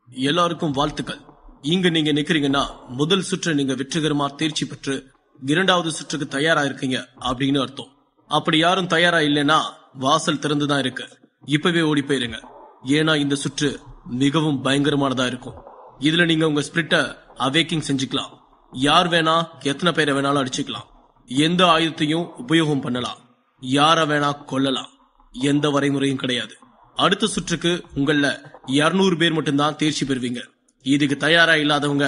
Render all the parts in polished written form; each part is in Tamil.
எல்லாருக்கும் வாழ்த்துக்கள். இங்க நீங்க நிக்கிறீங்கன்னா முதல் சுற்று நீங்க வெற்றிகரமா தேர்ச்சி பெற்று இரண்டாவது சுற்றுக்கு தயாரா இருக்கீங்க அப்படின்னு அர்த்தம். அப்படி யாரும் தயாரா இல்லைன்னா வாசல் திறந்துதான் இருக்கு. இப்பவே ஓடி போயிருங்க. ஏன்னா இந்த சுற்று மிகவும் பயங்கரமானதா இருக்கும். இதுல நீங்க உங்க ஸ்பிரிட்ட அவேக்கிங் செஞ்சுக்கலாம். யார் வேணா எத்தனை பேரை வேணாலும் அடிச்சுக்கலாம். எந்த ஆயுதத்தையும் உபயோகம் பண்ணலாம். யார வேணா கொல்லலாம். எந்த வரைமுறையும் கிடையாது. அடுத்த சுற்றுக்கு உங்கள 200 பேர் மட்டும்தான் தேர்ச்சி பெறுவீங்க. இதுக்கு தயாரா இல்லாதவங்க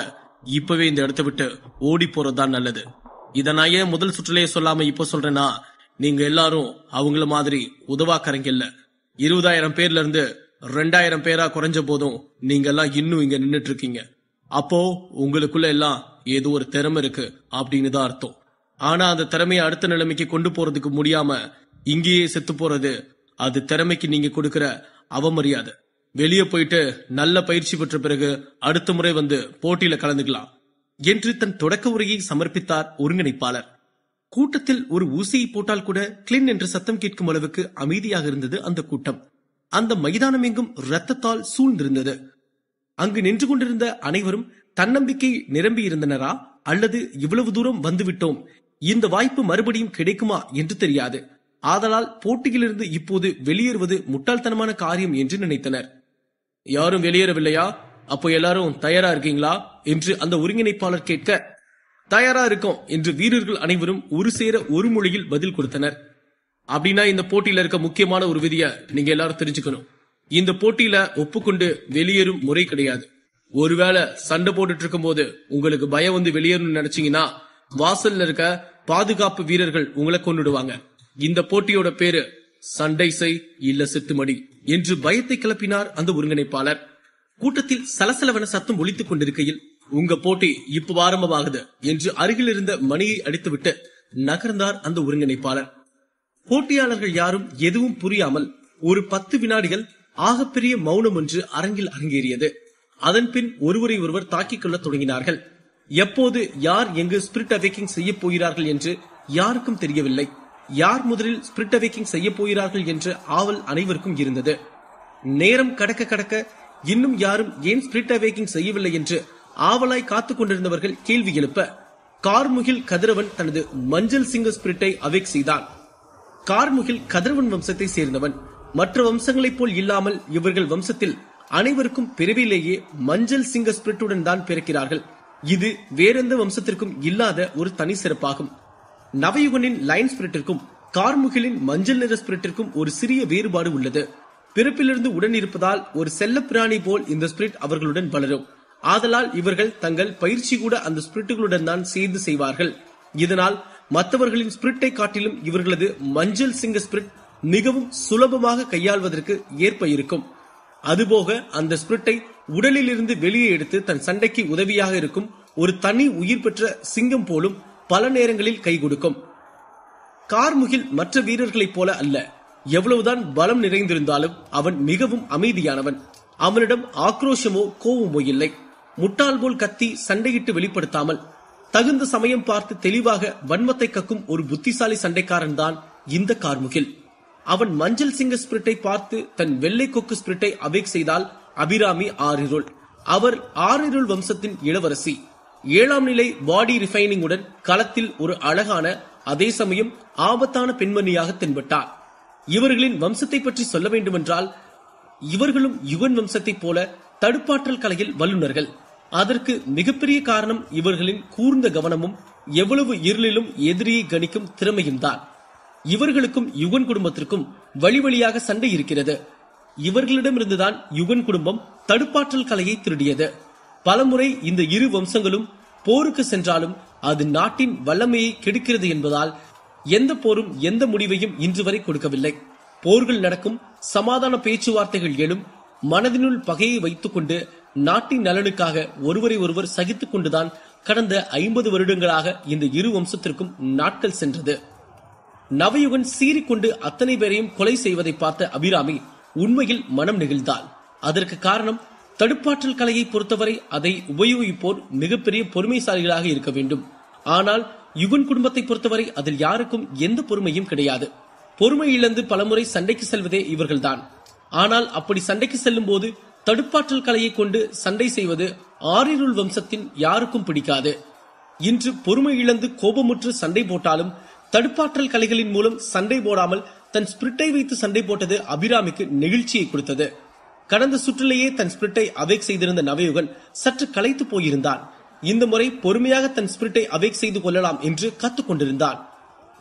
இப்பவே இந்த இடத்தை விட்டு ஓடி போறதுதான் நல்லது. இத நான் ஏன் முதல் சுற்றுலயே சொல்லாம இப்ப சொல்றேன்னா, நீங்க எல்லாரும் அவங்கள மாதிரி உதவாக்கறங்க இல்ல. 20,000 பேர்ல இருந்து 2,000 பேரா குறைஞ்ச போதும் நீங்க எல்லாம் இன்னும் இங்க நின்னுட்டு இருக்கீங்க. அப்போ உங்களுக்குள்ள எல்லாம் ஏதோ ஒரு திறமை இருக்கு அப்படின்னு தான் அர்த்தம். ஆனா அந்த திறமையை அடுத்த நிலைமைக்கு கொண்டு போறதுக்கு முடியாம இங்கேயே செத்து போறது அது திறமைக்கு நீங்க கொடுக்கிற அவமரியாதை. வெளியே போயிட்டு நல்ல பயிற்சி பெற்ற பிறகு அடுத்த முறை வந்து போட்டியில கலந்துக்கலாம் என்று தன் தொடக்க உரையை சமர்ப்பித்தார் ஒருங்கிணைப்பாளர். கூட்டத்தில் ஒரு ஊசியை போட்டால் கூட கிளின் என்ற சத்தம் கேட்கும் அளவுக்கு அமைதியாக இருந்தது அந்த கூட்டம். அந்த மைதானம் எங்கும் ரத்தத்தால் சூழ்ந்திருந்தது. அங்கு நின்று கொண்டிருந்த அனைவரும் தன்னம்பிக்கை நிரம்பி இருந்தனரா அல்லது இவ்வளவு தூரம் வந்துவிட்டோம், இந்த வாய்ப்பு மறுபடியும் கிடைக்குமா என்று தெரியாது. ஆதலால் போட்டியிலிருந்து இப்போது வெளியேறுவது முட்டாள்தனமான காரியம் என்று நினைத்தனர். யாரும் வெளியேறவில்லையா? அப்போ எல்லாரும் தயாரா இருக்கீங்களா என்று அந்த ஒருங்கிணைப்பாளர் கேட்க, தயாரா இருக்கோம் என்று வீரர்கள் அனைவரும் ஒரு சேர ஒரு மொழியில் பதில் கொடுத்தனர். அப்படின்னா இந்த போட்டியில இருக்க முக்கியமான ஒரு விதிய நீங்க எல்லாரும் தெரிஞ்சுக்கணும். இந்த போட்டியில ஒப்புக்கொண்டு வெளியேறும் முறை கிடையாது. ஒருவேளை சண்டை போட்டுட்டு இருக்கும் போது உங்களுக்கு பயம் வந்து வெளியேறணும்னு நினைச்சீங்கன்னா வாசல்ல இருக்க பாதுகாப்பு வீரர்கள் உங்களை கொண்டுடுவாங்க. இந்த போட்டியோட பேரு சண்டை செய் இல்ல செத்துமடி என்று பயத்தை கிளப்பினார் அந்த ஒருங்கிணைப்பாளர். கூட்டத்தில் சலசலவன சத்தம் ஒலித்துக் கொண்டிருக்கையில், உங்க போட்டி இப்ப ஆரம்பமாகுது என்று அருகில் இருந்த மணியை அடித்துவிட்டு நகர்ந்தார் அந்த ஒருங்கிணைப்பாளர். போட்டியாளர்கள் யாரும் எதுவும் புரியாமல் ஒரு 10 வினாடிகள் ஆகப்பெரிய மௌனம் ஒன்று அரங்கில் அரங்கேறியது. அதன் பின் ஒருவரை ஒருவர் தாக்கிக் கொள்ள தொடங்கினார்கள். எப்போது யார் எங்கு ஸ்பிரிட் அவேக்கிங் செய்ய போகிறார்கள் என்று யாருக்கும் தெரியவில்லை. யார் முதலில் ஸ்பிரிட் அவேக்கிங் செய்ய போகிறார்கள் என்ற ஆவல் அனைவருக்கும் இருந்தது. நேரம் கடக்க கடக்க இன்னும் யாரும் ஏன் ஸ்பிரிட் அவேக்கிங் செய்யவில்லை என்று ஆவலாய் காத்துக் கொண்டிருந்தவர்கள் கேள்வி எழுப்ப, கார்முகில் கதிரவன் தனது மஞ்சள் சிங்க ஸ்பிரிட்டை அவேக் செய்தான். கார்முகில் கதிரவன் வம்சத்தை சேர்ந்தவன். மற்ற வம்சங்களைப் போல் இல்லாமல் இவர்கள் வம்சத்தில் அனைவருக்கும் பிறவிலேயே மஞ்சள் சிங்க ஸ்பிரிட்டுடன் தான் பிறக்கிறார்கள். இது வேறெந்த வம்சத்திற்கும் இல்லாத ஒரு தனி சிறப்பாகும். நவயுகனின் லைன் ஸ்பிரிட்டிற்கும் கார்முகிலின் மஞ்சள் நிற ஸ்பிரிட்டிற்கும் ஒரு சிறிய வேறுபாடு உள்ளது. பிறப்பிலிருந்து உடன் இருப்பதால் ஒரு செல்ல பிராணி போல் இந்த ஸ்பிரிட் அவர்களுடன் வளரும். ஆதலால் இவர்கள் தங்கள் பயிற்சி கூட அந்த ஸ்பிரிட்டுகளுடன் தான் சேர்ந்து செய்வார்கள். இதனால் மற்றவர்களின் ஸ்பிரிட்டை காட்டிலும் இவர்களது மஞ்சள் சிங்க ஸ்பிரிட் மிகவும் சுலபமாக கையாள்வதற்கு ஏற்ப இருக்கும். அதுபோக அந்த ஸ்பிரிட்டை உடலில் இருந்து வெளியே எடுத்து தன் சண்டைக்கு உதவியாக இருக்கும் ஒரு தனி உயிர் பெற்ற சிங்கம் போலும் பல நேரங்களில் கை கொடுக்கும். கார்முகில் மற்ற வீரர்களைப் போல அல்ல. எவ்வளவுதான் பலம் நிறைந்திருந்தாலும் அவன் மிகவும் அமைதியானவன். அவனிடம் ஆக்ரோஷமோ கோபமோ இல்லை. முட்டாள் போல் கத்தி சண்டையிட்டு வெளிப்படுத்தாமல் தகுந்த சமயம் பார்த்து தெளிவாக வன்மத்தை கக்கும் ஒரு புத்திசாலி சண்டைக்காரன் தான் இந்த கார்முகில். அவன் மஞ்சள் சிங்க ஸ்பிரிட்டை பார்த்து தன் வெள்ளை கொக்கு ஸ்பிரிட்டை அவேக் செய்தால் அபிராமி ஆறிருள். அவர் ஆறிருள் வம்சத்தின் இளவரசி. 7ஆம் நிலை பாடி ரிஃபைனிங் உடன் களத்தில் ஒரு அழகான அதே சமயம் ஆபத்தான பெண்மணியாக தென்பட்டார். இவர்களின் வம்சத்தை பற்றி சொல்ல வேண்டுமென்றால், இவர்களும் யுகன் வம்சத்தைப் போல தடுப்பாற்றல் கலையில் வல்லுநர்கள். அதற்கு மிகப்பெரிய காரணம் இவர்களின் கூர்ந்த கவனமும் எவ்வளவு இருளிலும் எதிரியை கணிக்கும் திறமையும் தான். இவர்களுக்கும் யுகன் குடும்பத்திற்கும் வழி வழியாக சண்டை இருக்கிறது. இவர்களிடமிருந்துதான் யுகன் குடும்பம் தடுப்பாற்றல் கலையை திருடியது. பலமுறை இந்த இரு வம்சங்களும் போருக்கு சென்றாலும் அது நாட்டின் வல்லமையை கெடுக்கிறது என்பதால் எந்த போரும் எந்த முடிவையும் இன்று வரை கொடுக்கவில்லை. போர்கள் நடக்கும், சமாதான பேச்சுவார்த்தைகள் எழும், மனதினுள் பகையை வைத்துக் கொண்டு நாட்டின் நலனுக்காக ஒருவரை ஒருவர் சகித்துக் கொண்டுதான் கடந்த 50 வருடங்களாக இந்த இரு வம்சத்திற்கும் நாட்கள் சென்றது. நவயுகன் சீறிக்கொண்டு அத்தனை பேரையும் கொலை செய்வதை பார்த்த அபிராமி உண்மையில் மனம் நெகிழ்ந்தாள். அதற்கு காரணம், தடுப்பாற்றல் கலையை பொறுத்தவரை அதை உபயோகிப்போர் மிகப்பெரிய பொறுமைசாலிகளாக இருக்க வேண்டும். ஆனால் யுகன் குடும்பத்தை பொறுத்தவரை அதில் யாருக்கும் எந்த பொறுமையும் கிடையாது. பொறுமை இழந்து பலமுறை சண்டைக்கு செல்வதே இவர்கள்தான். ஆனால் அப்படி சண்டைக்கு செல்லும் போது தடுப்பாற்றல் கலையை கொண்டு சண்டை செய்வது ஆரிருள் வம்சத்தின் யாருக்கும் பிடிக்காது. இன்று பொறுமை இழந்து கோபமுற்று சண்டை போட்டாலும் தடுப்பாற்றல் கலைகளின் மூலம் சண்டை போடாமல் தன் ஸ்பிரிட்டை வைத்து சண்டை போட்டது அபிராமிக்கு நெகிழ்ச்சியை கொடுத்தது. கடந்த சுற்றிலேயே தன் ஸ்பிரிட்டை அவேக் செய்திருந்த நவயுகன் சற்று களைத்து போயிருந்தான். இந்த முறை பொறுமையாக தன் ஸ்பிரிட்டை அவேக் செய்து கொள்ளலாம் என்று காத்துக் கொண்டிருந்தான்.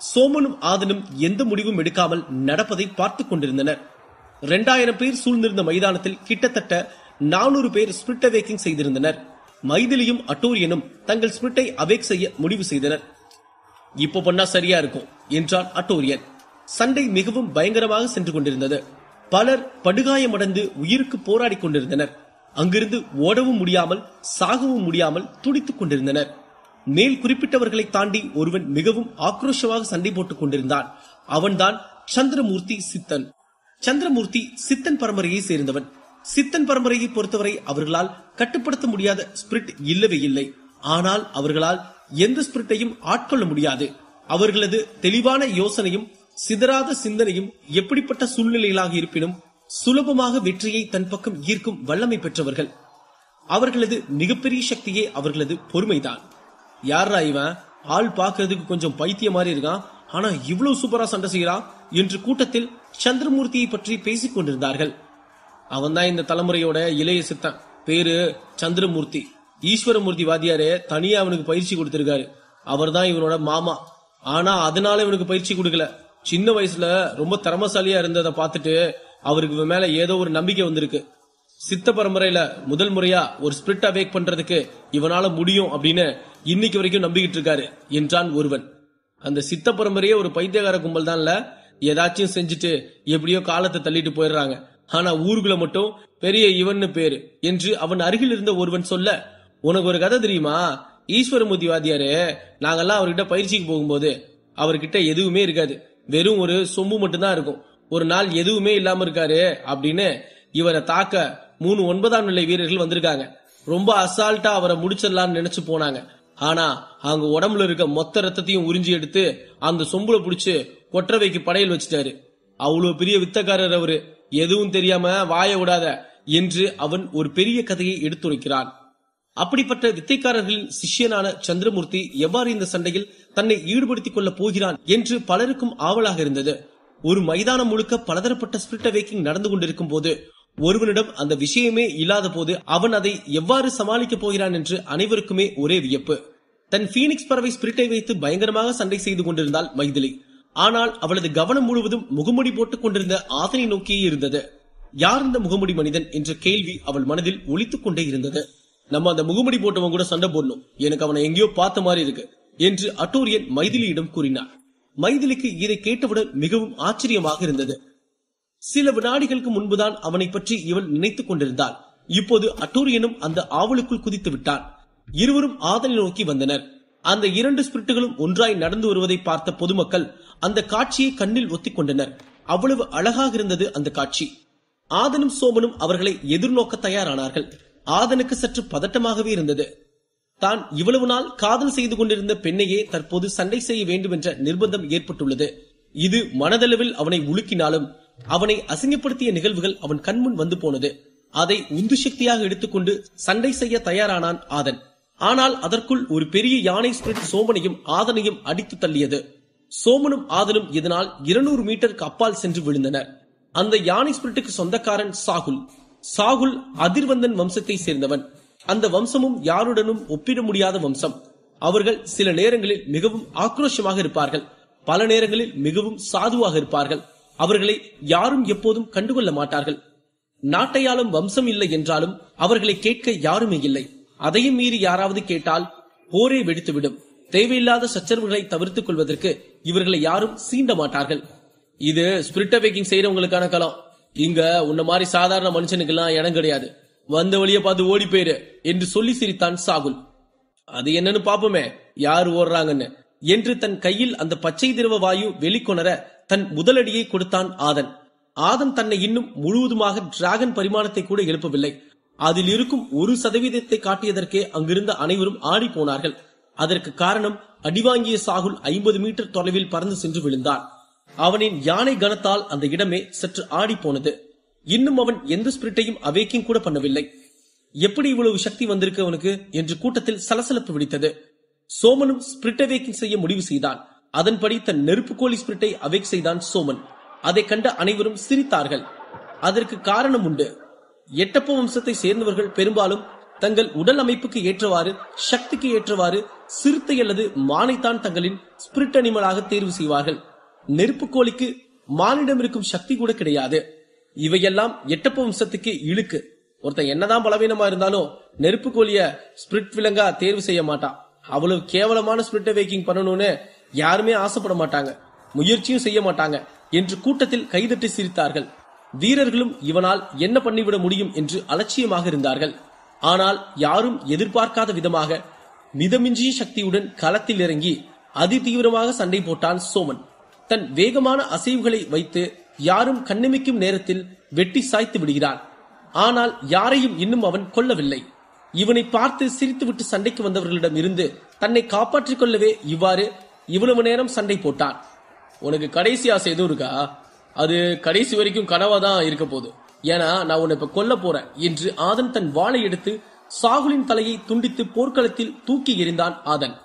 சோமனும் ஆதனும் எந்த முடிவும் எடுக்காமல் நடப்பதை பார்த்துக் கொண்டிருந்தனர். 2000 பேர் சூழ்ந்திருந்த மைதானத்தில் கிட்டத்தட்ட 400 பேர் ஸ்பிரிட் அவேக்கிங் செய்திருந்தனர். மைதிலியும் அட்டோரியனும் தங்கள் ஸ்பிரிட்டை அவேக் செய்ய முடிவு செய்தனர். இப்போ பண்ணா சரியா இருக்கும் என்றான் அட்டோரியன். சண்டை மிகவும் பயங்கரமாக சென்று கொண்டிருந்தது. பலர் படுகாயமடைந்து உயிருக்கு போராடி கொண்டிருந்தனர். அங்கிருந்து ஓடவும் முடியாமல் சாகவும் முடியாமல் துடித்துக் கொண்டிருந்தனர். மேல் குறிப்பிட்டவர்களை தாண்டி ஒருவன் மிகவும் ஆக்ரோஷமாக சண்டை போட்டுக் கொண்டிருந்தான். அவன்தான் சந்திரமூர்த்தி சித்தன். சந்திரமூர்த்தி சித்தன் பரம்பரையை சேர்ந்தவன். சித்தன் பரம்பரையை பொறுத்தவரை அவர்களால் கட்டுப்படுத்த முடியாத ஸ்பிரிட் இல்லவே இல்லை. ஆனால் அவர்களால் எந்த ஸ்பிரிட்டையும் ஆட்கொள்ள முடியாது. அவர்களது தெளிவான யோசனையும் சிதறாத சிந்தனையும் எப்படிப்பட்ட சூழ்நிலைகளாக இருப்பினும் சுலபமாக வெற்றியை தன் பக்கம் ஈர்க்கும் வல்லமை பெற்றவர்கள். அவர்களது மிகப்பெரிய சக்தியே அவர்களது பொறுமைதான். யாரா இவன், ஆள் பாக்குறதுக்கு கொஞ்சம் பைத்திய மாதிரி இருக்கான், ஆனா இவ்வளவு சூப்பரா சண்டை செய்யறான் என்று கூட்டத்தில் சந்திரமூர்த்தியை பற்றி பேசிக் கொண்டிருந்தார்கள். அவன் தான் இந்த தலைமுறையோட இளைய சித்தன். பேரு சந்திரமூர்த்தி. ஈஸ்வரமூர்த்தி வாத்தியாரே தனியா அவனுக்கு பயிற்சி கொடுத்திருக்காரு. அவர் தான் இவனோட மாமா. ஆனா அதனால இவனுக்கு பயிற்சி கொடுக்கல. சின்ன வயசுல ரொம்ப திறமசாலியா இருந்ததை பார்த்துட்டு அவருக்கு மேல ஏதோ ஒரு நம்பிக்கை வந்திருக்கு. சித்த பரம்பரையில முதல் முறையா ஒரு ஸ்பிரிட் அவேக் பண்றதுக்கு இவனால முடியும் அப்படின்னு இன்னைக்கு வரைக்கும் நம்பிக்கிட்டு இருக்காரு என்றான் ஒருவன். அந்த சித்த பரம்பரையே ஒரு பைத்தியகார கும்பல் தான்ல, ஏதாச்சும் செஞ்சுட்டு எப்படியோ காலத்தை தள்ளிட்டு போயிடுறாங்க. ஆனா ஊருக்குள்ள மட்டும் பெரிய இவன்னு பேரு என்று அவன் அருகில் இருந்த ஒருவன் சொல்ல, உனக்கு ஒரு கதை தெரியுமா? ஈஸ்வரமூர்த்தி வாத்தியாரு, நாங்கெல்லாம் அவர்கிட்ட பயிற்சிக்கு போகும்போது அவர்கிட்ட எதுவுமே இருக்காது, வெறும் ஒரு சொம்பு மட்டும்தான் இருக்கும். ஒரு நாள் எதுவுமே இல்லாம இருக்காரு அப்படின்னு இவரை தாக்க 3 9ஆம் நிலை வீரர்கள் வந்திருக்காங்க. ரொம்ப அசால்ட்டா அவரை முடிச்சிடலாம்னு நினைச்சு போனாங்க. ஆனா அவங்க உடம்புல இருக்க மொத்த ரத்தத்தையும் உறிஞ்சி எடுத்து அந்த சொம்புல புடிச்சு கொற்றவைக்கு படையல் வச்சுட்டாரு. அவ்வளவு பெரிய வித்தக்காரர் அவரு, எதுவும் தெரியாம வாய விடாத என்று அவன் ஒரு பெரிய கதையை எடுத்துரைக்கிறான். அப்படிப்பட்ட வித்தைக்காரர்களின் சிஷ்யனான சந்திரமூர்த்தி எவ்வாறு இந்த சண்டையில் தன்னை ஈடுபடுத்திக் கொள்ளப் போகிறான் என்று பலருக்கும் ஆவலாக இருந்தது. ஒரு மைதானம் முழுக்க பலதரப்பட்ட ஸ்பிரிட் அவேக்கிங் நடந்து கொண்டிருக்கும் போது ஒருவனிடம் அந்த விஷயமே இல்லாத போது அவன் அதை எவ்வாறு சமாளிக்கப் போகிறான் என்று அனைவருக்குமே ஒரே வியப்பு. தன் பீனிக்ஸ் பறவை ஸ்பிரிட்டை வைத்து பயங்கரமாக சண்டை செய்து கொண்டிருந்தாள் மைதிலி. ஆனால் அவளது கவனம் முழுவதும் முகமுடி போட்டுக் கொண்டிருந்த ஆதனை நோக்கியே இருந்தது. யார் இந்த முகமுடி மனிதன் என்ற கேள்வி அவள் மனதில் ஒலித்துக் கொண்டே இருந்தது. நம்ம அந்த முகமுடி போட்டவன் கூட சண்டை போடணும், எனக்கு அவனை எங்கேயோ பார்த்த மாதிரி இருக்கு என்று அட்டோரியன் மைதிலியிடம் கூறினார். மைதிலிக்கு இதை கேட்டவுடன் மிகவும் ஆச்சரியமாக இருந்தது. சில வினாடிகளுக்கு முன்புதான் அவனை பற்றி இவள் நினைத்துக் கொண்டிருந்தாள். இப்போது அட்டோரியனும் அந்த ஆவலுக்குள் குதித்து விட்டான். இருவரும் ஆதனை நோக்கி வந்தனர். அந்த 2 ஸ்பிரிட்டுகளும் ஒன்றாய் நடந்து வருவதை பார்த்த பொதுமக்கள் அந்த காட்சியை கண்ணில் ஒத்திக் கொண்டனர். அவ்வளவு அழகாக இருந்தது அந்த காட்சி. ஆதனும் சோமனும் அவர்களை எதிர்நோக்க தயாரானார்கள். ஆதனுக்கு சற்று பதட்டமாகவே இருந்தது. தான் இவ்வளவு நாள் காதல் செய்து கொண்டிருந்த பெண்ணையே தற்போது சண்டை செய்ய வேண்டும் என்ற நிர்பந்தம் ஏற்பட்டுள்ளது. இது மனதளவில் அவனை உலுக்கினாலும் அவனை அசிங்கப்படுத்திய நிகழ்வுகள் அவன் கண்முன் வந்து போனது. அதை உந்து சக்தியாக எடுத்துக்கொண்டு சண்டை செய்ய தயாரானான் ஆதன். ஆனால் அதற்குள் ஒரு பெரிய யானை ஸ்பிரிட் சோமனையும் ஆதனையும் அடித்து தள்ளியது. சோமனும் ஆதனும் இதனால் 200 மீட்டருக்கு அப்பால் சென்று விழுந்தனர். அந்த யானை ஸ்பிரிட்டுக்கு சொந்தக்காரன் சாகுல். சாகுல் அதிர்வந்தன் வம்சத்தை சேர்ந்தவன். அந்த வம்சமும் யாருடனும் ஒப்பிட முடியாத வம்சம். அவர்கள் சில நேரங்களில் மிகவும் ஆக்ரோஷமாக இருப்பார்கள், பல நேரங்களில் மிகவும் சாதுவாக இருப்பார்கள். அவர்களை யாரும் எப்போதும் கண்டுகொள்ள மாட்டார்கள். நாட்டையாளும் வம்சம் இல்லை என்றாலும் அவர்களை கேட்க யாருமே இல்லை. அதையும் மீறி யாராவது கேட்டால் போரே வெடித்துவிடும். தேவையில்லாத சச்சரவுகளை தவிர்த்துக் கொள்வதற்கு இவர்களை யாரும் சீண்ட மாட்டார்கள். இது ஸ்பிரிட் அவேக்கிங் செய்யறவங்களுக்கான களம். இங்க உன்ன மாதிரி சாதாரண மனுஷனுக்கு எல்லாம் இடம் கிடையாது. வந்த வழிய பார்த்து ஓடி போயிரு என்று சொல்லி சிரித்தான் சாகுல். அது என்னன்னு பாப்போமே யாரு ஓடுறாங்கன்னு என்று தன் கையில் அந்த பச்சை திரவ வாயு வெளிக்கொணர தன் முதலடியை கொடுத்தான் ஆதன். ஆதன் தன்னை இன்னும் முழுவதுமாக டிராகன் பரிமாணத்தை கூட எழுப்பவில்லை. அதில் இருக்கும் 1% காட்டியதற்கே அங்கிருந்த அனைவரும் ஆடி போனார்கள். அதற்கு காரணம் அடிவாங்கிய சாகுல் 50 மீட்டர் தொலைவில் பறந்து சென்று விழுந்தான். அவனின் யானை கனத்தால் அந்த இடமே சற்று ஆடி போனது. இன்னும் அவன் எந்த ஸ்பிரிட்டையும் அவேக்கிங் கூட பண்ணவில்லை. எப்படி இவ்வளவு சக்தி வந்திருக்கு அவனுக்கு என்று கூட்டத்தில் சலசலப்பு வெடித்தது. சோமனும் ஸ்பிரிட் அவேக்கிங் செய்ய முடிவு செய்தான். அதன்படி தன் நெருப்புக்கோழி ஸ்பிரிட்டை அவேக் செய்தான் சோமன். அதை கண்ட அனைவரும் சிரித்தார்கள். அதற்கு காரணம் உண்டு. எட்டப்ப வம்சத்தை சேர்ந்தவர்கள் பெரும்பாலும் தங்கள் உடல் அமைப்புக்கு ஏற்றவாறு, சக்திக்கு ஏற்றவாறு சிறுத்தை அல்லது மானைத்தான் தங்களின் ஸ்பிரிட் அனிமலாக தேர்வு செய்வார்கள். நெருப்புக்கோழிக்கு மானிடம் இருக்கும் சக்தி கூட கிடையாது. இவையெல்லாம் எட்டப்ப வம்சத்துக்கு இழுக்கு. ஒருத்தன் என்னதான் பலவீனமா இருந்தாலும் நெருப்பு கோழிய ஸ்பிரிட் விலங்கா தேர்வு செய்ய மாட்டான். அவ்வளவு கேவலமான ஸ்பிரிட் அவேக்கிங் பண்ணணும்னு யாருமே ஆசைப்பட மாட்டாங்க, முயற்சியும் செய்ய மாட்டாங்க என்று கூட்டத்தில் கைதட்டி சிரித்தார்கள். வீரர்களும் இவனால் என்ன பண்ணிவிட முடியும் என்று அலட்சியமாக இருந்தார்கள். ஆனால் யாரும் எதிர்பார்க்காத விதமாக மிதமிஞ்சிய சக்தியுடன் களத்தில் இறங்கி அதிதீவிரமாக சண்டை போட்டான் சோமன். தன் வேகமான அசைவுகளை வைத்து யாரும் கண்ணிமைக்கும் நேரத்தில் வெட்டி சாய்த்து விடுகிறான். ஆனால் யாரையும் இன்னும் அவன் கொல்லவில்லை. இவனை பார்த்து சிரித்துவிட்டு சண்டைக்கு வந்தவர்களிடம் இருந்து தன்னை காப்பாற்றிக் கொள்ளவே இவ்வளவு நேரம் சண்டை போட்டான். உனக்கு கடைசி ஆசை எதுவும் இருக்கா? அது கடைசி வரைக்கும் கனவாதான் இருக்க போகுது. ஏன்னா நான் உன்னை இப்ப கொல்ல போறேன் என்று ஆதன் தன் வாளை எடுத்து சாகுலின் தலையை துண்டித்து போர்க்களத்தில் தூக்கி எறிந்தான் ஆதன்.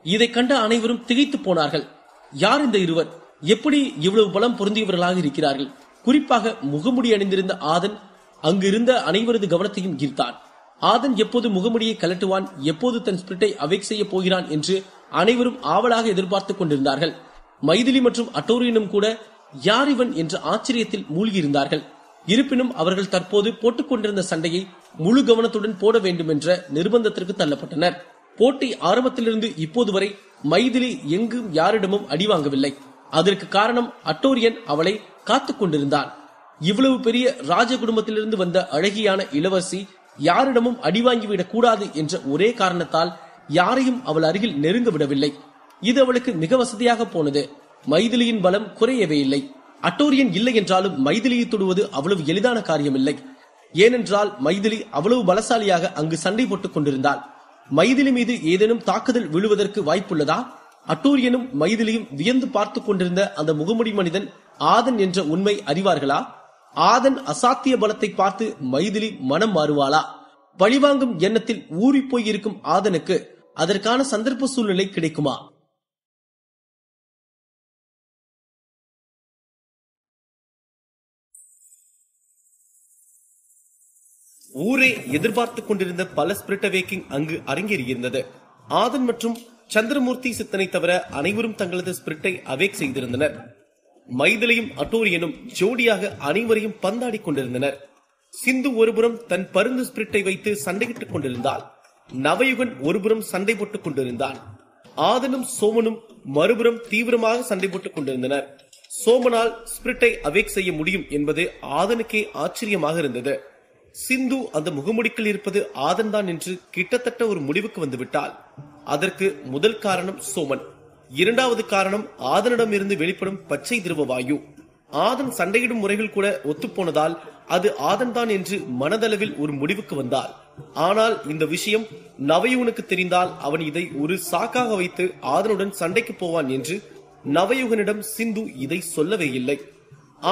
இதை கண்ட அனைவரும் திகைத்து போனார்கள். யார் இந்த இருவர்? எப்படி இவ்வளவு பலம் பொருந்தியவர்களாக இருக்கிறார்கள்? குறிப்பாக முகமுடி அணிந்திருந்த ஆதன் அங்கு இருந்த அனைவரது கவனத்தையும் ஈர்த்தான். ஆதன் எப்போது முகமுடியை கலட்டுவான், எப்போது தன் ஸ்பிரிட்டை அவேக் செய்ய போகிறான் என்று அனைவரும் ஆவலாக எதிர்பார்த்துக் கொண்டிருந்தார்கள். மைதிலி மற்றும் அட்டோரியனும் கூட யார் இவன் என்ற ஆச்சரியத்தில் மூழ்கியிருந்தார்கள். இருப்பினும் அவர்கள் தற்போது போட்டுக் கொண்டிருந்த சண்டையை முழு கவனத்துடன் போட வேண்டும் என்ற நிர்பந்தத்திற்கு தள்ளப்பட்டனர். போட்டி ஆரம்பத்திலிருந்து இப்போது வரை மைதிலி எங்கும் யாரிடமும் அடி வாங்கவில்லை. அதற்கு காரணம் அட்டோரியன் அவளை காத்துக் கொண்டிருந்தான். இவ்வளவு பெரிய ராஜ குடும்பத்திலிருந்து வந்த அழகியான இளவரசி யாரிடமும் அடி வாங்கிவிடக் கூடாது என்ற ஒரே காரணத்தால் யாரையும் அவள் அருகில் நெருங்க விடவில்லை. இது அவளுக்கு மிக வசதியாக போனது. மைதிலியின் பலம் குறையவே இல்லை. அட்டோரியன் இல்லை என்றாலும் மைதிலியை தொடுவது அவ்வளவு எளிதான காரியமில்லை. ஏனென்றால் மைதிலி அவ்வளவு பலசாலியாக அங்கு சண்டை போட்டுக் கொண்டிருந்தாள். மைதிலி மீது ஏதேனும் தாக்குதல் விழுவதற்கு வாய்ப்புள்ளதா? அட்டோரியனும் மைதிலியும் வியந்து பார்த்துக் கொண்டிருந்த அந்த முகமுடி மனிதன் ஆதன் என்ற உண்மை அறிவார்களா? ஆதன் அசாத்திய பலத்தை பார்த்து மைதிலி மனம் மாறுவாளா? பழிவாங்கும் எண்ணத்தில் ஊறிப்போய் இருக்கும் ஆதனுக்கு அதற்கான சந்தர்ப்ப சூழ்நிலை கிடைக்குமா? ஊரே எதிர்பார்த்துக் கொண்டிருந்த பல ஸ்பிரிட் அவேக்கிங் அங்கு அரங்கேறியிருந்தது. ஆதன் மற்றும் சந்திரமூர்த்தி சித்தனை தவிர அனைவரும் தங்களது ஸ்பிரிட்டை அவேக் செய்திருந்தனர். மைதிலியும் அட்டோரியனும் ஜோடியாக அனைவரையும் பந்தாடி கொண்டிருந்தனர். சிந்து ஒருபுறம் தன் பருந்து ஸ்பிரிட்டை வைத்து சண்டையிட்டுக் கொண்டிருந்தாள். நவயுகன் ஒருபுறம் சண்டை போட்டுக் கொண்டிருந்தான். ஆதனும் சோமனும் மறுபுறம் தீவிரமாக சண்டை போட்டுக் கொண்டிருந்தனர். சோமனால் ஸ்பிரிட்டை அவேக் செய்ய முடியும் என்பது ஆதனுக்கே ஆச்சரியமாக இருந்தது. சிந்து அந்த முகமுடிக்கில் இருப்பது ஆதன் தான் என்று கிட்டத்தட்ட ஒரு முடிவுக்கு வந்துவிட்டாள். அதற்கு முதல் காரணம் சோமன். இரண்டாவது காரணம் ஆதனிடம் இருந்து வெளிப்படும் பச்சை திரவ வாயு. ஆதன் சண்டையிடும் முறைகள் கூட ஒத்துப்போனதால் அது ஆதன் தான் என்று மனதளவில் ஒரு முடிவுக்கு வந்தாள். ஆனால் இந்த விஷயம் நவயுகனுக்கு தெரிந்தால் அவன் இதை ஒரு சாக்காக வைத்து ஆதனுடன் சண்டைக்கு போவான் என்று நவயுகனிடம் சிந்து இதை சொல்லவே இல்லை.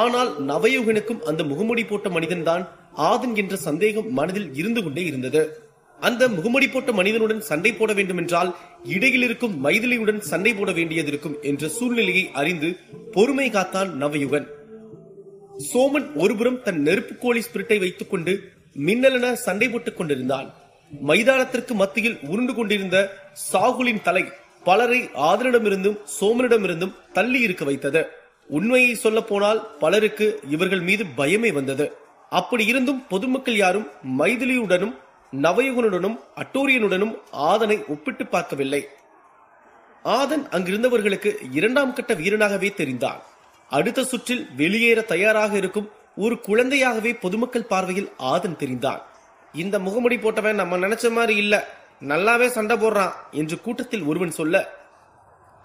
ஆனால் நவயுகனுக்கும் அந்த முகமுடி போட்ட மனிதன் தான் ஆதன் என்ற சந்தேகம் மனதில் இருந்து கொண்டே இருந்தது. அந்த முகமுடி போட்ட மனிதனுடன் சண்டை போட வேண்டும் என்றால் இடையில் இருக்கும் மைதிலியுடன் சண்டை போட வேண்டியது இருக்கும் என்ற சூழ்நிலையை அறிந்து பொறுமை காத்தான் நவயுகன். சோமன் ஒருபுறம் தன் நெருப்புக்கோழி ஸ்பிரிட்டை வைத்துக் கொண்டு மின்னலென சண்டை போட்டுக் கொண்டிருந்தான். மைதானத்திற்கு மத்தியில் உருண்டு கொண்டிருந்த சாகுலின் தலை பலரை ஆதனிடமிருந்தும் சோமனிடமிருந்தும் தள்ளி இருக்க வைத்தது. உண்மையை சொல்ல போனால் பலருக்கு இவர்கள் மீது பயமே வந்தது. அப்படி இருந்தும் பொதுமக்கள் யாரும் மைதிலியுடனும் நவயுகனுடனும் அட்டோரியனுடனும் ஆதனை ஒப்பிட்டு பார்க்கவில்லை. ஆதன் அங்கிருந்தவர்களுக்கு இரண்டாம் கட்ட வீரனாகவே தெரிந்தான். அடுத்த சுற்றில் வெளியேற தயாராக இருக்கும் ஒரு குழந்தையாகவே பொதுமக்கள் பார்வையில் ஆதன் தெரிந்தான். இந்த முகமுடி போட்டவன் நம்ம நினைச்ச மாதிரி இல்ல, நல்லாவே சண்டை போடுறான் என்று கூட்டத்தில் ஒருவன் சொல்ல,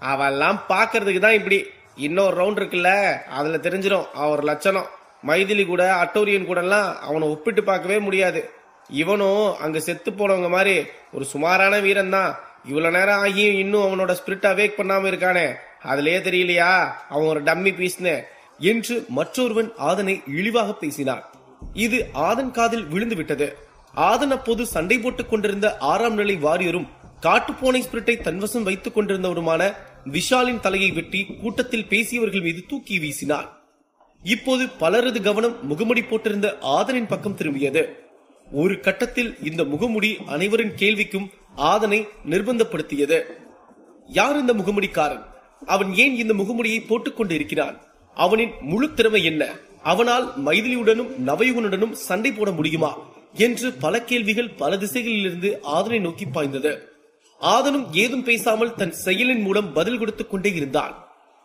அவெல்லாம் பாக்குறதுக்கு தான் இப்படி, இன்னொரு ரவுண்ட் இருக்குல்ல அதுல தெரிஞ்சிடும் அவர் லட்சணம். மைதிலி கூட அட்டோரியன் கூட எல்லாம் அவனை ஒப்பிட்டு பார்க்கவே முடியாது. இவனும் அங்க செத்து போனவங்க மாதிரி ஒரு சுமாரான வீரன் தான். இவ்வளவு நேரம் ஆகியும் இன்னும் அவனோட ஸ்பிரிட் அவேக் பண்ணாம இருக்கானே, அதுலயே தெரியலையா அவன் ஒரு டம்மி பீஸ்னு. என்று மற்றொருவன் ஆதனை இழிவாக பேசினான். இது ஆதன் காதில் விழுந்து விட்டது. ஆதன் அப்போது சண்டை போட்டுக் கொண்டிருந்த 6ஆம் நிலை வாரியரும் காட்டுப்போனை ஸ்பிரிட்டை தன்வசம் வைத்துக் கொண்டிருந்தவருமான விஷாலின் தலையை வெட்டி கூட்டத்தில் பேசியவர்கள் மீது தூக்கி வீசினான். இப்போது பலரது கவனம் முகமுடி போட்டிருந்த ஆதனின் பக்கம் திரும்பியது. ஒரு கட்டத்தில் இந்த முகமுடி அனைவரின் கேள்விக்கும் ஆதனை நிர்பந்தப்படுத்தியது. யார் இந்த முகமுடிக்காரன்? அவன் ஏன் இந்த முகமுடியை போட்டுக் கொண்டு இருக்கிறான்? அவனின் முழு திறமை என்ன? அவனால் மைதிலியுடனும் நவயுகனுடனும் சண்டை போட முடியுமா என்று பல கேள்விகள் பல திசைகளிலிருந்து ஆதனை நோக்கி பாய்ந்தது. ஆதனும் ஏதும் பேசாமல் தன் செயலின் மூலம் பதில் கொடுத்துக் கொண்டே இருந்தான்.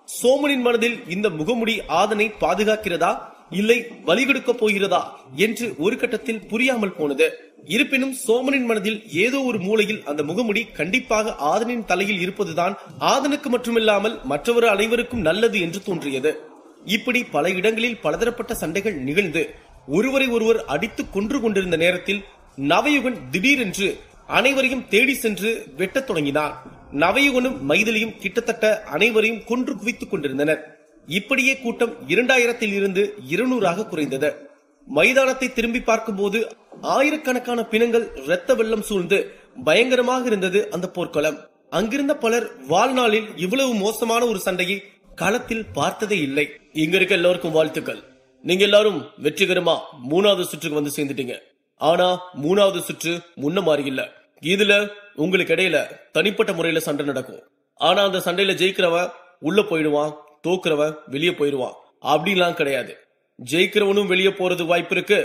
சோமனின் மனதில் இந்த முகமுடி ஆதனை பாதுகாக்கிறதா இல்லை வழி கொடுக்க போகிறதா என்று ஒரு கட்டத்தில் புரியாமல் போனது. இருப்பினும் சோமனின் மனதில் ஏதோ ஒரு மூலையில் அந்த முகமுடி கண்டிப்பாக ஆதனின் தலையில் இருப்பதுதான் ஆதனுக்கு மட்டுமில்லாமல் மற்றவர் அனைவருக்கும் நல்லது என்று தோன்றியது. இப்படி பல இடங்களில் பலதரப்பட்ட சண்டைகள் நிகழ்ந்து ஒருவரை ஒருவர் அடித்துக் கொன்று கொண்டிருந்த நேரத்தில் நவயுகன் திடீரென்று அனைவரையும் தேடி சென்று வெட்டத் தொடங்கினான். நவயுகனும் மைதிலியும் கிட்டத்தட்ட அனைவரையும் கொன்று குவித்துக் கொண்டிருந்தனர். இப்படியே கூட்டம் 2000 இருந்து 200 குறைந்தது. மைதானத்தை திரும்பி பார்க்கும் போது ஆயிரக்கணக்கான பிணங்கள் இரத்த வெள்ளம் சூழ்ந்து பயங்கரமாக இருந்தது அந்த போர்க்களம். அங்கிருந்த பலர் வாழ்நாளில் இவ்வளவு மோசமான ஒரு சண்டையை களத்தில் பார்த்ததே இல்லை. இங்க இருக்க எல்லோருக்கும் வாழ்த்துக்கள். நீங்க எல்லாரும் வெற்றிகரமா 3வது சுற்றுக்கு வந்து சேர்ந்துட்டீங்க. ஆனா 3வது சுற்று முன்ன மாதிரி இல்ல. இதுல உங்களுக்கு இடையில தனிப்பட்ட முறையில சண்டை நடக்கும். ஆனா அந்த சண்டையில ஜெயிக்கிறவன் உள்ள போயிடுவான், தோக்குறவன் வெளியே போயிடுவான். அப்படிலாம் கிடையாது. ஜெயிக்கிறவனும் வெளியே போறதுக்கு வாய்ப்பு இருக்கு,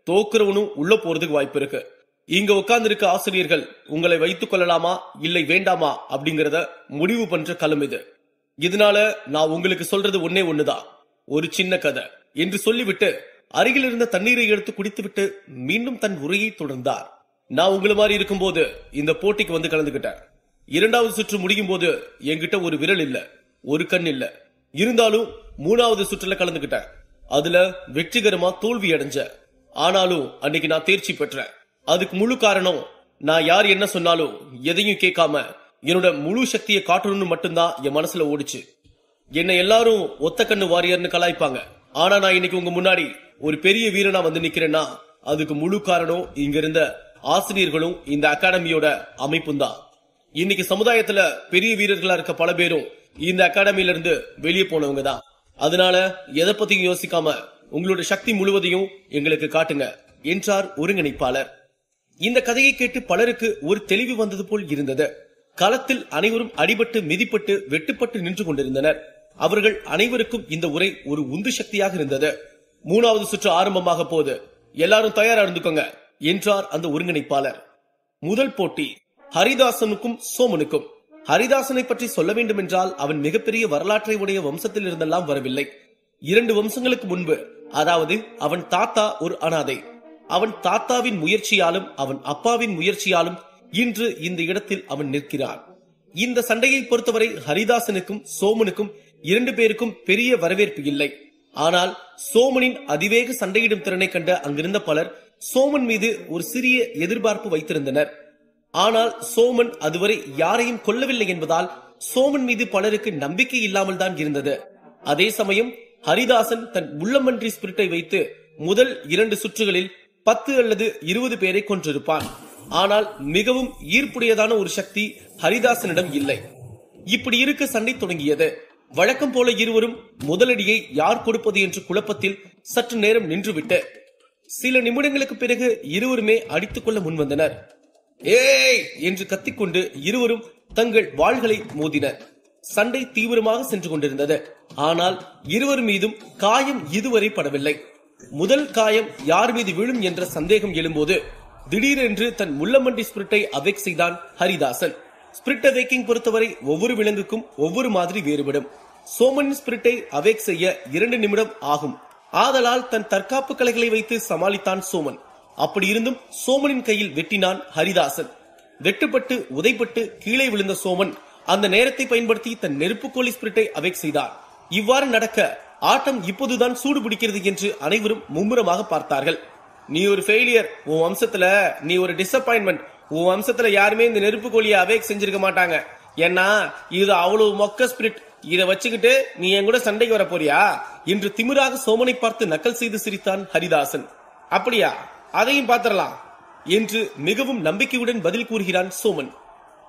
தோக்குறவனும் உள்ள போறதுக்கு வாய்ப்பு இருக்கு. இங்க உட்கார்ந்து இருக்க ஆசிரியர்கள் உங்களை வைத்துக் கொள்ளலாமா இல்லை வேண்டாமா அப்படிங்கறத முடிவு பண்ற களம் இது. இதனால நான் உங்களுக்கு சொல்றது ஒன்னே ஒண்ணுதான், ஒரு சின்ன கதை என்று சொல்லிவிட்டு அருகில் இருந்த தண்ணீரை எடுத்து குடித்துவிட்டு மீண்டும் தன் உரையை தொடர்ந்தார். நான் உங்களை மாதிரி இருக்கும் போது இந்த போட்டிக்கு வந்து கலந்துகிட்டேன். 2வது சுற்று முடியும் போது என்கிட்ட ஒரு விரல் இல்ல, ஒரு கண் இல்ல. இருந்தாலும் 3வது சுற்றுல கலந்துகிட்டேன். அதுல வெற்றிகரமா தோல்வி அடைஞ்ச. ஆனாலும் அன்னைக்கு நான் தேர்ச்சி பெற்றேன். அதுக்கு முழு காரணம் நான் யார் என்ன சொன்னாலும் எதையும் கேட்காம என்னோட முழு சக்தியை காட்டணும்னு மட்டும்தான் என் மனசுல ஓடிச்சு. என்னை எல்லாரும் ஒத்த கண்ணு வாரியர்னு கலாய்ப்பாங்க. ஆனா நான் இன்னைக்கு உங்க முன்னாடி ஒரு பெரிய வீரனா வந்து நிக்கிறேன்னா அதுக்கு முழு காரணம் இங்க இருந்த ஆசிரியர்களும் இந்த அகாடமியோட அமைப்பும் தான். இன்னைக்கு சமுதாயத்துல பெரிய வீரர்களா இருக்க பல பேரும் இந்த அகாடமியில இருந்து வெளியே போனவங்க தான். அதனால எதை பத்தியும் யோசிக்காம உங்களோட சக்தி முழுவதையும் எங்களுக்கு காட்டுங்க என்றார் ஒருங்கிணைப்பாளர். இந்த கதையை கேட்டு பலருக்கு ஒரு தெளிவு வந்தது போல் இருந்தது. களத்தில் அனைவரும் அடிபட்டு மிதிப்பட்டு வெட்டுப்பட்டு நின்று கொண்டிருந்தனர். அவர்கள் அனைவருக்கும் இந்த உரை ஒரு உந்து சக்தியாக இருந்தது. 3வது சுற்று ஆரம்பமாக போது எல்லாரும் தயாரா இருந்துக்கோங்க என்றார் அந்த ஒருங்கிணைப்பாளர். முதல் போட்டி ஹரிதாசனுக்கும் சோமனுக்கும். ஹரிதாசனை பற்றி சொல்ல வேண்டும் என்றால் அவன் மிகப்பெரிய வரலாற்றை உடைய வம்சத்தில் இருந்தெல்லாம் வரவில்லை. 2 வம்சங்களுக்கு முன்பு, அதாவது அவன் தாத்தா ஒரு அனாதை. அவன் தாத்தாவின் முயற்சியாலும் அவன் அப்பாவின் முயற்சியாலும் இன்று இந்த இடத்தில் அவன் நிற்கிறான். இந்த சண்டையை பொறுத்தவரை ஹரிதாசனுக்கும் சோமனுக்கும் 2 பேருக்கும் பெரிய வரவேற்பு இல்லை. ஆனால் சோமனின் அதிவேக சண்டையிடும் திறனை கண்ட அங்கிருந்த பலர் சோமன் மீது ஒரு சிறிய எதிர்பார்ப்பு வைத்திருந்தனர். ஆனால் சோமன் அதுவரை யாரையும் கொல்லவில்லை என்பதால் சோமன் மீது பலருக்கு நம்பிக்கை இல்லாமல் தான் இருந்தது. அதே சமயம் ஹரிதாசன் தன் முள்ளமன்றி ஸ்பிரிட்டை வைத்து முதல் 2 சுற்றுகளில் 10 அல்லது 20 பேரை கொன்றிருப்பான். ஆனால் மிகவும் ஈர்ப்புடையதான ஒரு சக்தி ஹரிதாசனிடம் இல்லை. இப்படி இருக்க சண்டை தொடங்கியது. வழக்கம் போல இருவரும் முதலடியை யார் கொடுப்பது என்று குழப்பத்தில் சற்று நேரம் நின்றுவிட்டு சில நிமிடங்களுக்கு பிறகு இருவருமே அடித்துக் கொள்ள முன்வந்தனர். ஏய் என்று கத்திக்கொண்டு இருவரும் தங்கள் வாள்களை மோதினர். சண்டை தீவிரமாக சென்று கொண்டிருந்தது. ஆனால் இருவர் மீதும் காயம் இதுவரை படவில்லை. முதல் காயம் யார் மீது விழும் என்ற சந்தேகம் எழும்போது திடீரென்று தன் முள்ளமண்டி ஸ்பிரிட்டை அவேக் செய்தான் ஹரிதாசன். ஸ்பிரிட் அவேக்கிங் பொறுத்தவரை ஒவ்வொரு விலங்குக்கும் ஒவ்வொரு மாதிரி வேறுபடும். சோமனின் ஸ்பிரிட்டை அவேக் செய்ய 2 நிமிடம் ஆகும். ஆதலால் தன் தற்காப்பு கலைகளை வைத்து சமாளித்தான் சோமன். அப்படி இருந்தும் சோமனின் கையில் வெட்டினான் ஹரிதாசன். வெட்டுப்பட்டு உதைப்பட்டு கீழே விழுந்த சோமன் அந்த நேரத்தை பயன்படுத்தி தன் நெருப்புக்கோழி ஸ்பிரிட்டை அவேக் செய்தார். இவ்வாறு நடக்க ஆட்டம் இப்போதுதான் சூடு பிடிக்கிறது என்று அனைவரும் மும்முரமாக பார்த்தார்கள். நீ ஒரு ஃபெயிலியர், உன் வம்சத்துல நீ ஒரு டிசப்பாயின்மெண்ட். உன் வம்சத்துல யாருமே இந்த நெருப்புக்கோழியை அவேக் செஞ்சிருக்க மாட்டாங்க. ஏன்னா இது அவ்வளவு மொக்க ஸ்பிரிட். இத வச்சுக்கிட்டு நீ என் கூட சண்டைக்கு வர போறியா என்று திமிராக சோமனை பார்த்து நக்கல் செய்து சிரித்தான் ஹரிதாசன். அப்படியா, அதையும் பாத்திரலாம் என்று மிகவும் நம்பிக்கையுடன் பதில் கூறுகிறான் சோமன்.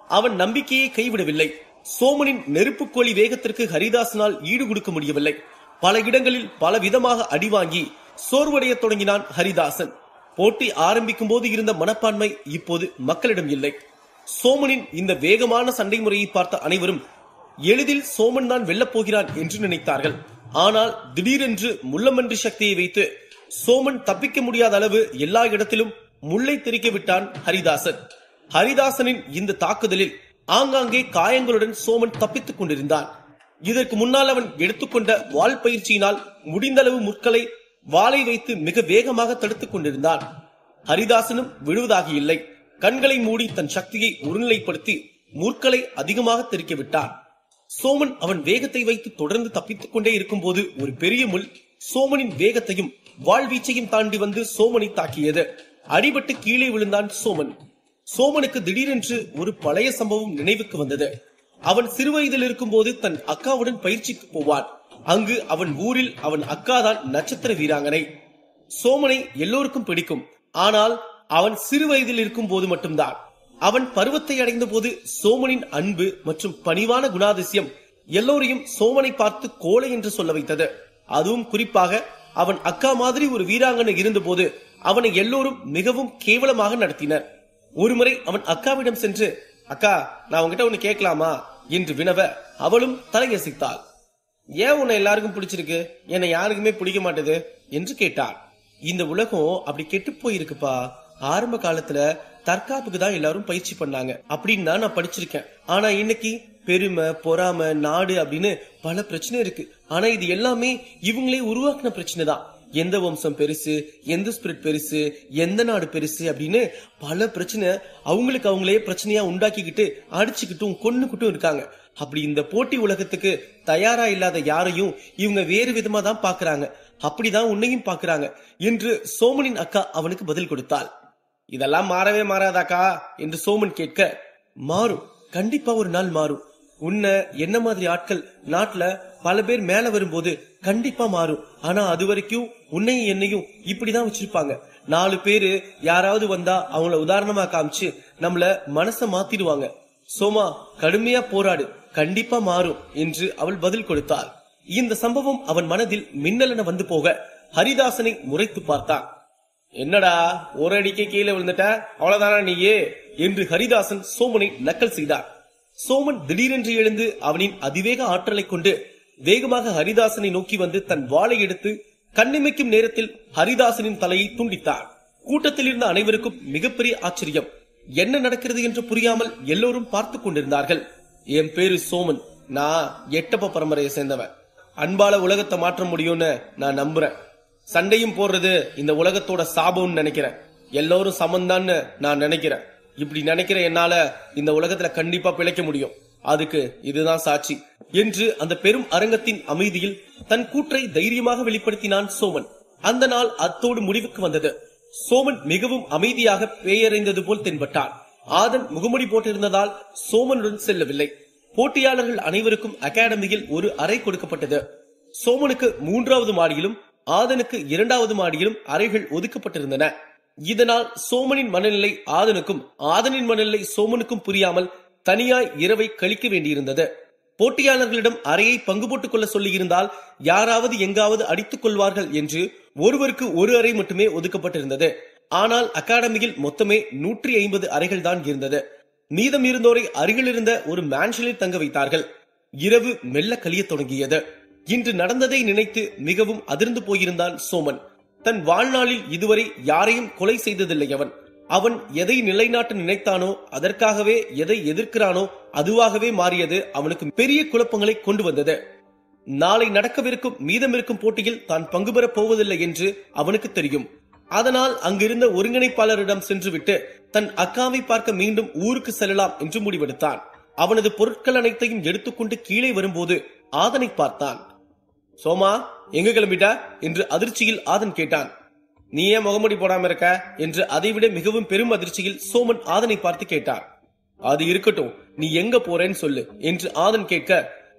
அவன் நம்பிக்கையை கைவிடவில்லை. சோமனின் நெருப்புக்கோழி வேகத்திற்கு ஹரிதாசனால் ஈடு கொடுக்க முடியவில்லை. பல இடங்களில் பல விதமாக அடிவாங்கி சோர்வடைய தொடங்கினான் ஹரிதாசன். போட்டி ஆரம்பிக்கும் போது இருந்த மனப்பான்மை இப்போது மக்களிடம் இல்லை. சோமனின் இந்த வேகமான சண்டை முறையை பார்த்த அனைவரும் எளிதில் சோமன் தான் வெல்லப் போகிறான் என்று நினைத்தார்கள். ஆனால் திடீரென்று முள்ளமன்றி சக்தியை வைத்து சோமன் தப்பிக்க முடியாத அளவு எல்லா இடத்திலும் முள்ளை தெறிக்க விட்டான் ஹரிதாசன். ஹரிதாசனின் இந்த தாக்குதலில் ஆங்காங்கே காயங்களுடன் சோமன் தப்பித்துக் கொண்டிருந்தான். இதற்கு முன்னால் அவன் எடுத்துக்கொண்ட வாள் பயிற்சியினால் முடிந்தளவு முற்களை வாளை வைத்து மிக வேகமாக தடுத்துக் கொண்டிருந்தான். ஹரிதாசனும் விடுவதாக இல்லை. கண்களை மூடி தன் சக்தியை ஒருநிலைப்படுத்தி முற்களை அதிகமாக தெறிக்க விட்டான். சோமன் அவன் வேகத்தை வைத்து தொடர்ந்து தப்பித்துக் கொண்டே இருக்கும் போது ஒரு பெரிய முள் சோமனின் வேகத்தையும் வாழ்வீச்சையும் தாண்டி வந்து சோமனை தாக்கியது. அடிபட்டு கீழே விழுந்தான் சோமன். சோமனுக்கு திடீரென்று ஒரு பழைய சம்பவம் நினைவுக்கு வந்தது. அவன் சிறுவயதில் இருக்கும் போது தன் அக்காவுடன் பயிற்சிக்கு போவான். அங்கு அவன் ஊரில் அவன் அக்காதான் நட்சத்திர வீராங்கனை. சோமனை எல்லோருக்கும் பிடிக்கும். ஆனால் அவன் சிறு வயதில் இருக்கும் போது மட்டும்தான். அவன் பருவத்தை அடைந்த போது சோமனின் அன்பு மற்றும் பணிவான குணாதிசயம் எல்லோரையும் சோமனை பார்த்து கோழை என்று சொல்ல வைத்தது. அதுவும் குறிப்பாக அவன் அக்கா மாதிரி ஒரு வீராங்கனை இருந்த போது அவனை எல்லோரும் மிகவும் கேவலமாக நடத்தினர். ஒருமுறை அவன் அக்காவிடம் சென்று, அக்கா, நான் உங்ககிட்ட ஒண்ணு கேட்கலாமா என்று வினவ அவளும் தலையசைத்தாள். ஏன் உன்னை எல்லாருக்கும் பிடிச்சிருக்கு, என்னை யாருக்குமே பிடிக்க மாட்டேது என்று கேட்டாள். இந்த உலகம் அப்படி கெட்டு போயிருக்குப்பா. ஆரம்ப காலத்துல தற்காப்புக்கு தான் எல்லாரும் பயிற்சி பண்ணாங்க அப்படின்னு தான் நான் படிச்சிருக்கேன். ஆனா இன்னைக்கு பெருமை, பொறாமை, நாடு அப்படின்னு பல பிரச்சனை இருக்கு. ஆனா இது எல்லாமே இவங்களே உருவாக்குன பிரச்சனை தான். எந்த வம்சம் பெருசு, எந்த ஸ்பிரிட் பெருசு, எந்த நாடு பெருசு அப்படின்னு பல பிரச்சனை அவங்களுக்கு அவங்களே பிரச்சனையா உண்டாக்கிக்கிட்டு அடிச்சுக்கிட்டும் கொன்னுக்கிட்டும் இருக்காங்க. அப்படி இந்த போட்டி உலகத்துக்கு தயாரா இல்லாத யாரையும் இவங்க வேறு விதமா தான் பாக்குறாங்க. அப்படிதான் உன்னையும் பாக்குறாங்க என்று சோமனின் அக்கா அவனுக்கு பதில் கொடுத்தாள். இதெல்லாம் மாறவே மாறாதாக்கா என்று சோமன் கேட்க, மாறும், கண்டிப்பா ஒரு நாள் மாறும். உன்ன என்ன மாதிரி ஆட்கள் நாட்டுல பல பேர் மேல வரும்போது கண்டிப்பா மாறும். ஆனா அது வரைக்கும் உன்னையும் என்னையும் இப்படிதான் வச்சிருப்பாங்க. 4 பேரு யாராவது வந்தா அவங்கள உதாரணமா காமிச்சு நம்மள மனச மாத்திடுவாங்க. சோமா, கடுமையா போராடு, கண்டிப்பா மாறும் என்று அவள் பதில் கொடுத்தாள். இந்த சம்பவம் அவன் மனதில் மின்னலென வந்து போக ஹரிதாசனை முறைத்து பார்த்தான். என்னடா, ஒரு அடிக்கு கீழே விழுந்துட்ட, அவ்வளவுதானா நீயே என்று ஹரிதாசன் சோமனை நக்கல் செய்தார். சோமன் திடீரென்று எழுந்து அவனின் அதிவேக ஆற்றலை கொண்டு வேகமாக ஹரிதாசனை நோக்கி வந்து தன் வாளை எடுத்து கண்ணிமைக்கும் நேரத்தில் ஹரிதாசனின் தலையை துண்டித்தார். கூட்டத்தில் இருந்த அனைவருக்கும் மிகப்பெரிய ஆச்சரியம். என்ன நடக்கிறது என்று புரியாமல் எல்லோரும் பார்த்து கொண்டிருந்தார்கள். என் பேரு சோமன், நான் எட்டப்ப பரம்பரையை சேர்ந்தவன். அன்பால உலகத்தை மாற்ற முடியும்னு நான் நம்புறேன். சண்டையும் போடுறது இந்த உலகத்தோட சாபம்னு நினைக்கிறேன். எல்லோரும் சமந்தான்னு நான் நினைக்கிறேன். இப்படி நினைக்கிற என்னால இந்த உலகத்துல கண்டிப்பா பிழைக்க முடியும். அதுக்கு இதுதான் சாட்சி என்று அந்த பெரும் அரங்கத்தின் அமைதியில் தன் கூற்றை தைரியமாக வெளிப்படுத்தினான் சோமன். அந்த நாள் அத்தோடு முடிவுக்கு வந்தது. சோமன் மிகவும் அமைதியாக பேயறைந்தது போல் தென்பட்டான். ஆதன் முகமுடி போட்டிருந்ததால் சோமனுடன் செல்லவில்லை. போட்டியாளர்கள் அனைவருக்கும் அகாடமியில் ஒரு அறை கொடுக்கப்பட்டது. சோமனுக்கு 3வது மாடியிலும் ஆதனுக்கு 2வது மாடியிலும் அறைகள் ஒதுக்கப்பட்டிருந்தன. இதனால் சோமனின் மனநிலை ஆதனுக்கும் ஆதனின் மனநிலை சோமனுக்கும் புரியாமல் தனியாய் இரவை கழிக்க வேண்டியிருந்தது. போட்டியாளர்களிடம் அறையை பங்கு போட்டுக் கொள்ள சொல்லியிருந்தால் யாராவது எங்காவது அடித்துக் கொள்வார்கள் என்று ஒருவருக்கு ஒரு அறை மட்டுமே ஒதுக்கப்பட்டிருந்தது. ஆனால் அகாடமியில் மொத்தமே 150 அறைகள் தான் இருந்தது. மீதம் இருந்தோரை அருகில் இருந்த ஒரு மேன்ஷனில் தங்க வைத்தார்கள். இரவு மெல்ல கழிய தொடங்கியது. இன்று நடந்ததை நினைத்து மிகவும் அதிர்ந்து போயிருந்தான் சோமன். தன் வாழ்நாளில் இதுவரை யாரையும் கொலை செய்ததில்லை அவன். அவன் எதை நிலைநாட்ட நினைத்தானோ அதற்காகவே எதை எதிர்க்கிறானோ அதுவாகவே மாறியது அவனுக்கு பெரிய குழப்பங்களை கொண்டு வந்தது. நாளை நடக்கவிருக்கும் மீதமிருக்கும் போட்டியில் தான் பங்கு பெறப் போவதில்லை என்று அவனுக்கு தெரியும். அதனால் அங்கிருந்த ஒருங்கிணைப்பாளரிடம் சென்றுவிட்டு தன் அக்காவை பார்க்க மீண்டும் ஊருக்கு செல்லலாம் என்று முடிவெடுத்தான். அவனது பொருட்கள் அனைத்தையும் எடுத்துக்கொண்டு கீழே வரும்போது ஆதனை பார்த்தான். சோமா, எங்க கிளம்பிட்ட என்று அதிர்ச்சியில் ஆதன் கேட்டான். நீ ஏன் முகமுடி போடாம இருக்க என்று அதைவிட மிகவும் பெரும் அதிர்ச்சியில் சோமன் ஆதனை பார்த்து கேட்டான். அது இருக்கட்டும், நீ எங்க போறேன்னு சொல்லு என்று ஆதன் கேட்க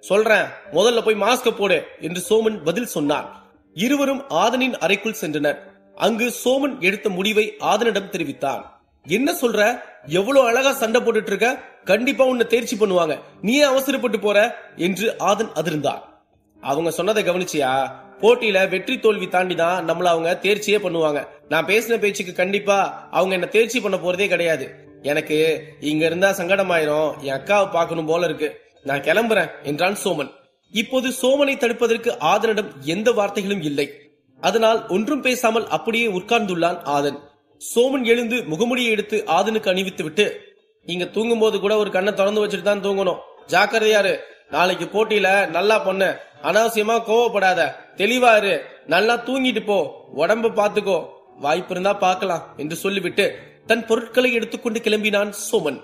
சொல்றேன், முதல்ல போய் மாஸ்க போடு என்று சோமன் பதில் சொன்னான். இருவரும் ஆதனின் அறைக்குள் சென்றனர். அங்கு சோமன் எடுத்த முடிவை ஆதனிடம் தெரிவித்தான். என்ன சொல்ற? எவ்வளவு அழகா சண்டை போட்டுட்டு இருக்க, கண்டிப்பா உன்னை தேர்ச்சி பண்ணுவாங்க, நீ ஏன் அவசரப்பட்டு போற என்று ஆதன் அதிர்ந்தான். அவங்க சொன்னதை கவனிச்சியா? போட்டியில வெற்றி தோல்வி தாண்டி தான் நம்மள அவங்க தேர்ச்சியே பண்ணுவாங்க. நான் பேசின பேச்சுக்கு கண்டிப்பா அவங்க என்ன தேர்ச்சி பண்ண போறதே கிடையாது. எனக்கு இங்க இருந்தா சங்கடமாயிரும், என் அக்காவை பார்க்கணும் போல இருக்கு, நான் கிளம்புறேன் என்றான் சோமன். இப்போது சோமனை தடுப்பதற்கு ஆதனிடம் எந்த வார்த்தைகளும் இல்லை. அதனால் ஒன்றும் பேசாமல் அப்படியே உட்கார்ந்துள்ளான் ஆதன். சோமன் எழுந்து முகமுடியை எடுத்து ஆதனுக்கு அணிவித்து விட்டு, நீங்க தூங்கும் போது கூட ஒரு கண்ணை திறந்து வச்சுட்டு தான் தூங்கணும், ஜாக்கிரதையாரு, நாளைக்கு போட்டியில நல்லா பண்ணு, அனாவசியமா கோவப்படாத, தெளிவா இரு, நல்லா தூங்கிட்டு போ, உடம்ப பாத்துக்கோ, வாய்ப்பு இருந்தா பார்க்கலாம் என்று சொல்லிவிட்டு தன் பொருட்களை எடுத்துக்கொண்டு கிளம்பினான் சோமன்.